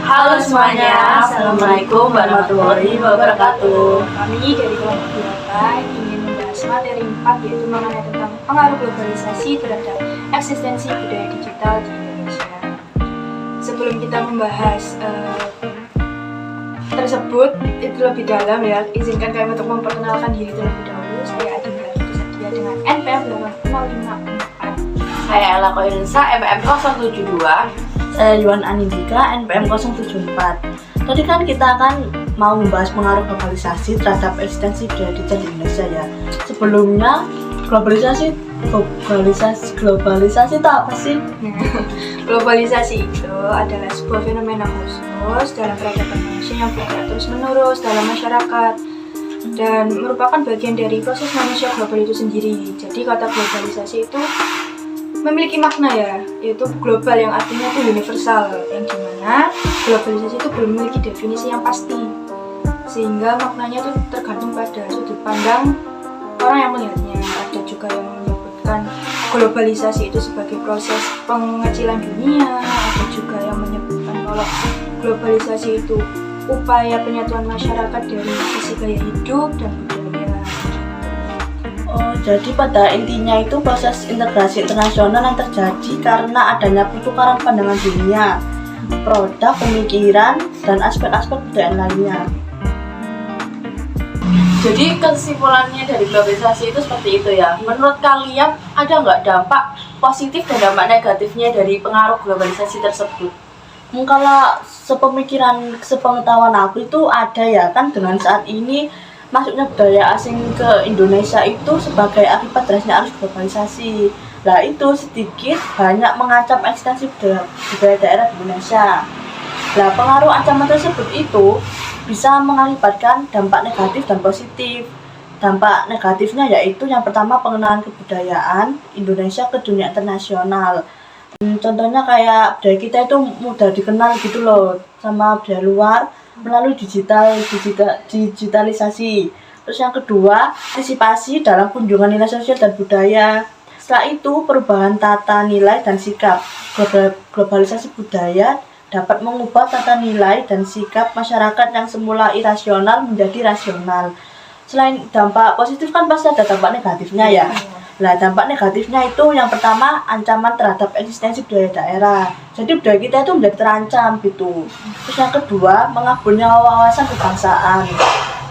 Halo semuanya, Assalamualaikum warahmatullahi wabarakatuh. Kami dari kelompok Biota ingin membahas materi 4 yaitu mengenai tentang pengaruh globalisasi terhadap eksistensi budaya digital di Indonesia. Sebelum kita membahas tersebut itu lebih dalam ya, izinkan kami untuk memperkenalkan diri terlebih dahulu. Saya Adinda Setia dengan NPM 8054. Saya Ella Koirinsa, NPM 072. Saya Yuan Anindika, NPM 074. Tadi kan kita akan mau membahas pengaruh globalisasi terhadap eksistensi budaya digital di Indonesia ya. Sebelumnya, globalisasi itu apa sih? Globalisasi itu adalah sebuah fenomena khusus dalam peradaban manusia yang bergerak terus-menerus dalam masyarakat dan merupakan bagian dari proses manusia global itu sendiri. Jadi kata globalisasi itu memiliki makna ya, yaitu global yang artinya itu universal, yang dimana globalisasi itu belum memiliki definisi yang pasti, sehingga maknanya itu tergantung pada sudut pandang orang yang melihatnya. Ada juga yang menyebutkan globalisasi itu sebagai proses pengecilan dunia, ada juga yang menyebutkan kalau globalisasi itu upaya penyatuan masyarakat dari sisi gaya hidup dan budaya. Jadi pada intinya itu proses integrasi internasional yang terjadi karena adanya pertukaran pandangan dunia, produk, pemikiran, dan aspek-aspek budaya lainnya. Jadi kesimpulannya dari globalisasi itu seperti itu ya. Menurut kalian ada nggak dampak positif dan dampak negatifnya dari pengaruh globalisasi tersebut? Kalau sepengetahuan aku itu ada ya, kan dengan saat ini masuknya budaya asing ke Indonesia itu sebagai akibat derasnya arus globalisasi. Nah itu sedikit banyak mengancam eksistensi budaya daerah di Indonesia. Nah pengaruh ancaman tersebut itu bisa mengakibatkan dampak negatif dan positif. Dampak negatifnya yaitu yang pertama pengenalan kebudayaan Indonesia ke dunia internasional. Contohnya kayak budaya kita itu mudah dikenal gitu loh sama budaya luar melalui digitalisasi. Terus yang kedua, antisipasi dalam kunjungan nilai sosial dan budaya. Setelah itu, perubahan tata nilai dan sikap. Globalisasi budaya dapat mengubah tata nilai dan sikap masyarakat yang semula irasional menjadi rasional. Selain dampak positif kan pasti ada dampak negatifnya ya. Nah, dampak negatifnya itu yang pertama ancaman terhadap eksistensi budaya daerah. Jadi budaya kita itu menjadi terancam gitu. Terus yang kedua, mengaburnya wawasan kebangsaan.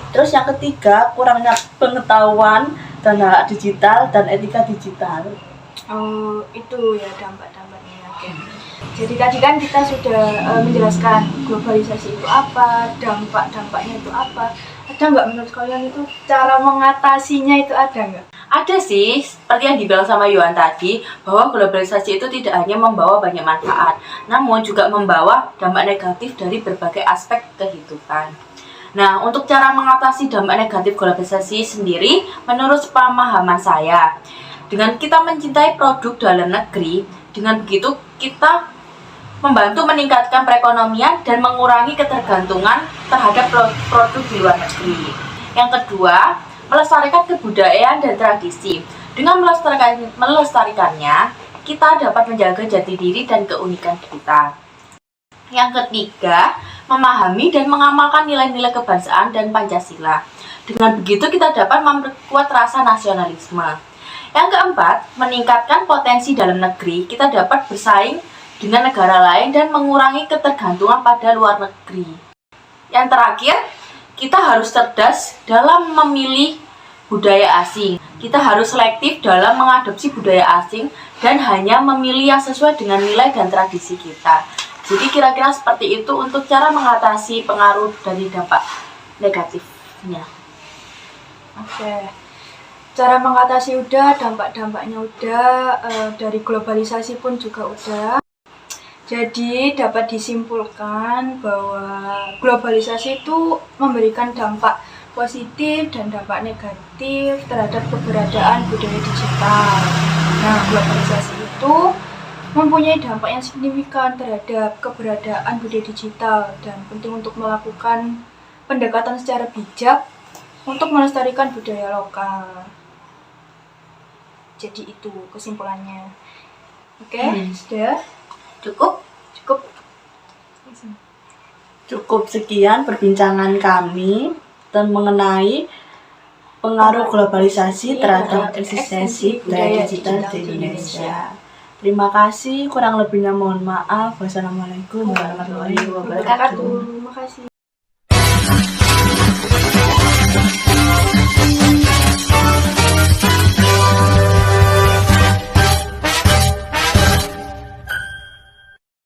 Terus yang ketiga, kurangnya pengetahuan dan hak digital dan etika digital. Oh, itu ya dampak-dampaknya. Oke. Jadi tadi kan kita sudah menjelaskan globalisasi itu apa, dampak-dampaknya itu apa. Ada nggak menurut kalian itu cara mengatasinya itu ada nggak? Ada sih, seperti yang dibilang sama Yuan tadi, bahwa globalisasi itu tidak hanya membawa banyak manfaat, namun juga membawa dampak negatif dari berbagai aspek kehidupan. Nah, untuk cara mengatasi dampak negatif globalisasi sendiri, menurut pemahaman saya, dengan kita mencintai produk dalam negeri, dengan begitu kita membantu meningkatkan perekonomian dan mengurangi ketergantungan terhadap produk di luar negeri. Yang kedua, melestarikan kebudayaan dan tradisi. Dengan melestarikannya, kita dapat menjaga jati diri dan keunikan kita. Yang ketiga, memahami dan mengamalkan nilai-nilai kebangsaan dan Pancasila. Dengan begitu kita dapat memperkuat rasa nasionalisme. Yang keempat, meningkatkan potensi dalam negeri. Kita dapat bersaing dengan negara lain dan mengurangi ketergantungan pada luar negeri. Yang terakhir, kita harus cerdas dalam memilih budaya asing. Kita harus selektif dalam mengadopsi budaya asing dan hanya memilih yang sesuai dengan nilai dan tradisi kita. Jadi kira-kira seperti itu untuk cara mengatasi pengaruh dari dampak negatifnya. Oke. Cara mengatasi udah, dampak-dampaknya udah, dari globalisasi pun juga udah. Jadi dapat disimpulkan bahwa globalisasi itu memberikan dampak positif dan dampak negatif terhadap keberadaan budaya digital. Nah, globalisasi itu mempunyai dampak yang signifikan terhadap keberadaan budaya digital dan penting untuk melakukan pendekatan secara bijak untuk melestarikan budaya lokal. Jadi itu kesimpulannya. Oke, sudah? Cukup? Cukup. Cukup sekian perbincangan kami mengenai pengaruh globalisasi terhadap eksistensi budaya digital di Indonesia. Terima kasih, kurang lebihnya mohon maaf. Wassalamualaikum warahmatullahi wabarakatuh. Terima kasih.